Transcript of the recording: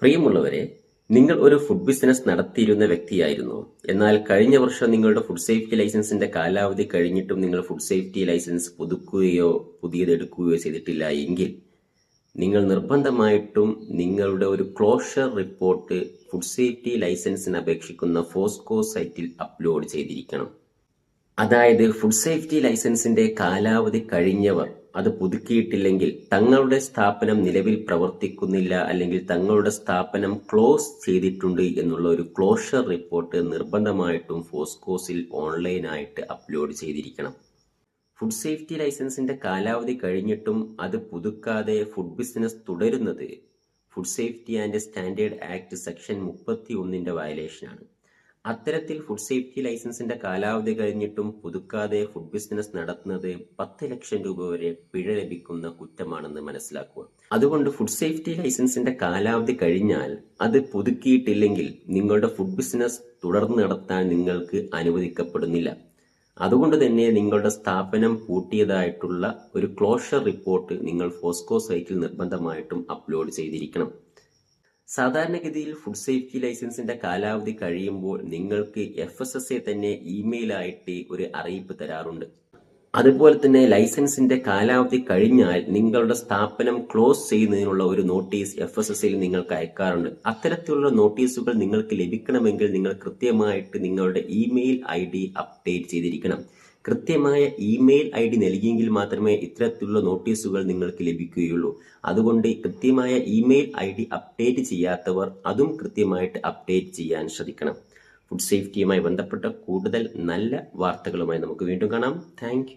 പ്രിയമുള്ളവരെ, നിങ്ങൾ ഒരു ഫുഡ് ബിസിനസ് നടത്തിയിരുന്ന വ്യക്തിയായിരുന്നു. എന്നാൽ കഴിഞ്ഞ വർഷം നിങ്ങളുടെ ഫുഡ് സേഫ്റ്റി ലൈസൻസിന്റെ കാലാവധി കഴിഞ്ഞിട്ടും നിങ്ങൾ ഫുഡ് സേഫ്റ്റി ലൈസൻസ് പുതുക്കുകയോ പുതിയതെടുക്കുകയോ ചെയ്തിട്ടില്ല എങ്കിൽ നിങ്ങൾ നിർബന്ധമായിട്ടും നിങ്ങളുടെ ഒരു ക്ലോഷർ റിപ്പോർട്ട് ഫുഡ് സേഫ്റ്റി ലൈസൻസിന് അപേക്ഷിക്കുന്ന ഫോസ്കോ സൈറ്റിൽ അപ്ലോഡ് ചെയ്തിരിക്കണം. അതായത് ഫുഡ് സേഫ്റ്റി ലൈസൻസിന്റെ കാലാവധി കഴിഞ്ഞവർ അത് പുതുക്കിയിട്ടില്ലെങ്കിൽ തങ്ങളുടെ സ്ഥാപനം നിലവിൽ പ്രവർത്തിക്കുന്നില്ല അല്ലെങ്കിൽ തങ്ങളുടെ സ്ഥാപനം ക്ലോസ് ചെയ്തിട്ടുണ്ട് എന്നുള്ള ഒരു ക്ലോഷർ റിപ്പോർട്ട് നിർബന്ധമായിട്ടും ഫോസ്കോസിൽ ഓൺലൈനായിട്ട് അപ്ലോഡ് ചെയ്തിരിക്കണം. ഫുഡ് സേഫ്റ്റി ലൈസൻസിന്റെ കാലാവധി കഴിഞ്ഞിട്ടും അത് പുതുക്കാതെ ഫുഡ് ബിസിനസ് തുടരുന്നത് food safety and standard act section 31 വയലേഷനാണ്. അത്തരത്തിൽ ഫുഡ് സേഫ്റ്റി ലൈസൻസിന്റെ കാലാവധി കഴിഞ്ഞിട്ടും പുതുക്കാതെ ഫുഡ് ബിസിനസ് നടത്തുന്നത് 10 ലക്ഷം രൂപ വരെ പിഴ ലഭിക്കുന്ന കുറ്റമാണെന്ന് മനസ്സിലാക്കുക. അതുകൊണ്ട് ഫുഡ് സേഫ്റ്റി ലൈസൻസിന്റെ കാലാവധി കഴിഞ്ഞാൽ അത് പുതുക്കിയിട്ടില്ലെങ്കിൽ നിങ്ങളുടെ ഫുഡ് ബിസിനസ് തുടർന്ന് നടത്താൻ നിങ്ങൾക്ക് അനുവദിക്കപ്പെടുന്നില്ല. അതുകൊണ്ട് തന്നെ നിങ്ങളുടെ സ്ഥാപനം പൂട്ടിയതായിട്ടുള്ള ഒരു ക്ലോഷർ റിപ്പോർട്ട് നിങ്ങൾ ഫോസ്കോ സൈറ്റിൽ നിർബന്ധമായിട്ടും അപ്ലോഡ് ചെയ്തിരിക്കണം. സാധാരണഗതിയിൽ ഫുഡ് സേഫ്റ്റി ലൈസൻസിന്റെ കാലാവധി കഴിയുമ്പോൾ നിങ്ങൾക്ക് FSSA തന്നെ ഇമെയിലായിട്ട് ഒരു അറിയിപ്പ് തരാറുണ്ട്. അതുപോലെ തന്നെ ലൈസൻസിന്റെ കാലാവധി കഴിഞ്ഞാൽ നിങ്ങളുടെ സ്ഥാപനം ക്ലോസ് ചെയ്യുന്നതിനുള്ള ഒരു നോട്ടീസ് FSSAയിൽ നിങ്ങൾക്ക് അയക്കാറുണ്ട്. അത്തരത്തിലുള്ള നോട്ടീസുകൾ നിങ്ങൾക്ക് ലഭിക്കണമെങ്കിൽ നിങ്ങൾ കൃത്യമായിട്ട് നിങ്ങളുടെ ഇമെയിൽ ID അപ്ഡേറ്റ് ചെയ്തിരിക്കണം. കൃത്യമായ ഇമെയിൽ ID നൽകിയെങ്കിൽ മാത്രമേ ഇത്തരത്തിലുള്ള നോട്ടീസുകൾ നിങ്ങൾക്ക് ലഭിക്കുകയുള്ളൂ. അതുകൊണ്ട് കൃത്യമായ ഇമെയിൽ ID അപ്ഡേറ്റ് ചെയ്യാത്തവർ അതും കൃത്യമായിട്ട് അപ്ഡേറ്റ് ചെയ്യാൻ ശ്രദ്ധിക്കണം. ഫുഡ് സേഫ്റ്റിയുമായി ബന്ധപ്പെട്ട കൂടുതൽ നല്ല വാർത്തകളുമായി നമുക്ക് വീണ്ടും കാണാം. താങ്ക്